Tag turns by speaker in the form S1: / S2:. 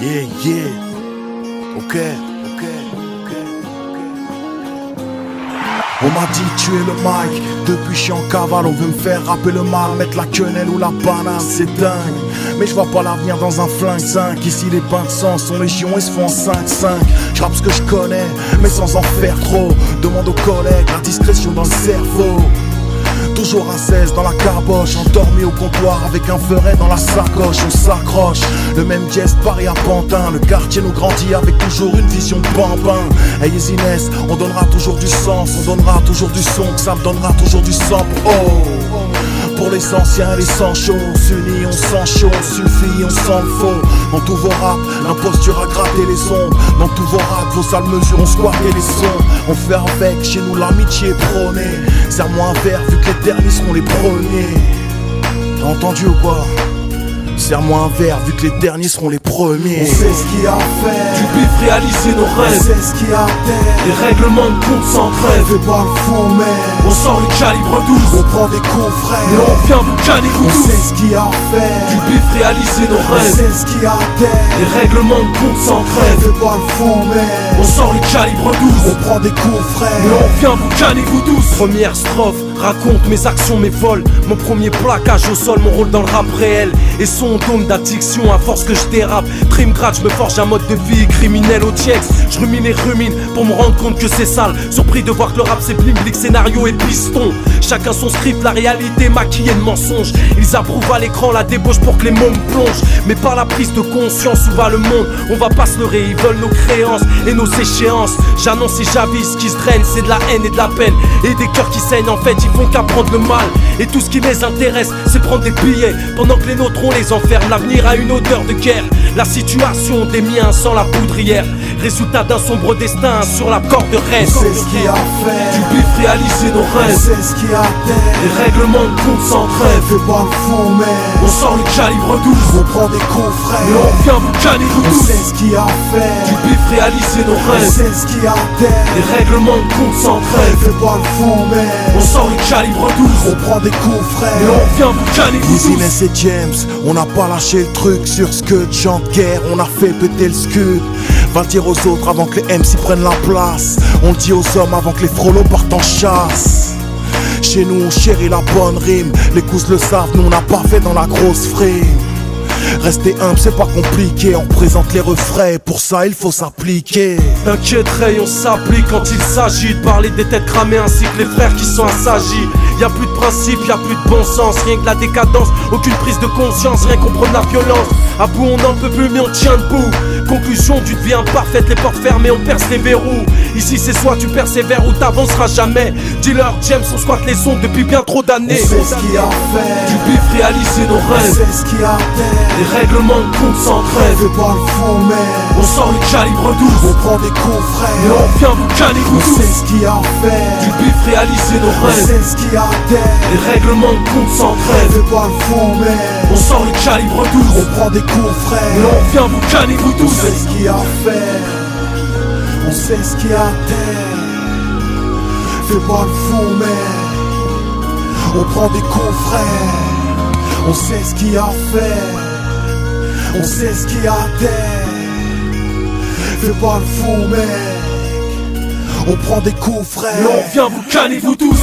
S1: Yeah, yeah. Ok. On m'a dit tuer le mic, depuis je suis en cavale. On veut me faire rapper le mal, mettre la quenelle ou la banane, c'est dingue. Mais je vois pas l'avenir dans un flingue 5. Ici les bains de sang sont légion et se font en 5-5. Je rappe ce que je connais, mais sans en faire trop. Demande aux collègues, la discrétion dans le cerveau. Toujours à 16 dans la caboche, endormi au comptoir avec un feuret dans la sacoche. On s'accroche, le même geste Paris à Pantin. Le quartier nous grandit avec toujours une vision de bambin. Hey Inès, on donnera toujours du sens, on donnera toujours du son, que ça me donnera toujours du sang. Pour les anciens, les sans chaud, on s'unit, on s'en chaud, on suffit, on s'en le faut. Dans tous vos raps, l'imposture a gratté les ondes. Dans tous vos raps, vos sales mesures ont squatté les sons. On fait avec, chez nous l'amitié est prônée. Serre-moi un verre, vu que les derniers seront les premiers. T'as entendu ou quoi? Serre-moi un verre, vu que les derniers seront les premiers.
S2: On sait ce qu'il y a à faire,
S3: du bif réaliser nos rêves.
S2: on sait ce qu'il y a à terre,
S3: Les règlements de compte sans trêve.
S2: fais pas le fond mais
S3: On sort le calibre 12.
S2: on prend des coups
S3: Et
S2: frères.
S3: on vient vous canner vous
S2: On
S3: tous.
S2: sait ce qu'il y a à
S3: Du
S2: faire,
S3: bif réaliser nos
S2: on
S3: rêves.
S2: sait ce qu'il y a à terre,
S3: Les règlements de compte sans trêve.
S2: fais pas le fond mais
S3: On sort le calibre 12.
S2: on prend des coups
S3: Et
S2: frères.
S3: on vient vous canner vous tous. Première strophe, raconte mes actions, mes vols. Mon premier plaquage au sol, mon rôle dans le rap réel. Et son dôme d'addiction à force que je dérape. Trim grade, je me forge un mode de vie criminel au TX. Je rumine et rumine pour me rendre compte que c'est sale. Surpris de voir que le rap c'est bling bling, scénario et piston. Chacun son script, la réalité maquillée de mensonges. Ils approuvent à l'écran la débauche pour que les mômes plongent. Mais par la prise de conscience où va le monde, on va pas se leurrer, ils veulent nos créances et nos échéances. J'annonce et j'avise, ce qui se draine c'est de la haine et de la peine. Et des cœurs qui saignent en fait, ils font qu'apprendre le mal. Et tout ce qui les intéresse c'est prendre des billets, pendant que les nôtres on les enferme. L'avenir a une odeur de guerre, la situation des miens sans la poudrière. Résultat d'un sombre destin sur la corde de
S2: On
S3: rêve.
S2: sait ce qu'il y a à
S3: Du
S2: faire,
S3: bif réaliser nos
S2: on
S3: rêves.
S2: sait ce qu'il y a à terre,
S3: Les règlements de compte sans trêve.
S2: fais pas le fond
S3: On
S2: mais
S3: sort le calibre 12.
S2: on prend des coups
S3: Et
S2: frères.
S3: on vient vous canner vous
S2: On
S3: tous.
S2: sait ce qu'il y a à
S3: Du
S2: faire,
S3: bif réaliser nos
S2: on
S3: rêves.
S2: sait ce qu'il y a à terre,
S3: Les règlements de compte sans trêve.
S2: fais pas le fond mais
S3: On sort le calibre 12.
S2: on prend des coups
S3: Et
S2: frères.
S3: on vient vous canner vous tous.
S1: Inès et James, on n'a pas lâché le truc sur ce que de chant de guerre, on a fait péter le scud. Va le dire aux autres avant que les MC prennent la place. On le dit aux hommes avant que les frolos partent en chasse. Chez nous on chérit la bonne rime, les cousins le savent, nous on n'a pas fait dans la grosse frime. Rester humble c'est pas compliqué, on présente les refrains, pour ça il faut s'appliquer.
S3: T'inquiète Ray, on s'applique quand il s'agit de parler des têtes cramées ainsi que les frères qui sont assagis. Y'a plus de principe, y'a plus de bon sens, rien que la décadence, aucune prise de conscience, rien qu'on prenne la violence. À bout on n'en peut plus mais on tient debout. Conclusion d'une vie imparfaite, les portes fermées, on perce les verrous. Ici c'est soit tu persévères ou t'avanceras jamais. Dis-leur James, on squatte les ondes depuis bien trop
S2: On
S3: d'années.
S2: sait ce qu'il y a à
S3: Du
S2: faire,
S3: bif réaliser nos
S2: on
S3: rêves.
S2: sait ce qu'il y a à terre,
S3: Les règlements de compte sans trêve.
S2: fais pas le fond mais
S3: On sort le calibre 12.
S2: on prend des coups
S3: Et
S2: frères.
S3: on vient vous canner
S2: On
S3: vous tous.
S2: sait ce qu'il y a à
S3: Du
S2: faire,
S3: bif réaliser nos
S2: on
S3: rêves.
S2: sait ce qu'il y a à terre,
S3: Les règlements de compte sans trêve.
S2: fais pas le fond mais
S3: On sort le calibre 12.
S2: on prend des coups
S3: Et
S2: frères.
S3: on vient vous canner vous
S2: On
S3: tous.
S2: sait ce qu'il y a à faire, on sait ce qu'il y a à terre, fais pas le fond mais on prend des coups frères. On sait ce qu'il y a à faire, on sait ce qu'il y a à terre, fais pas le fond mec, on prend des coups
S3: Et
S2: frères.
S3: on vient vous canner vous tous.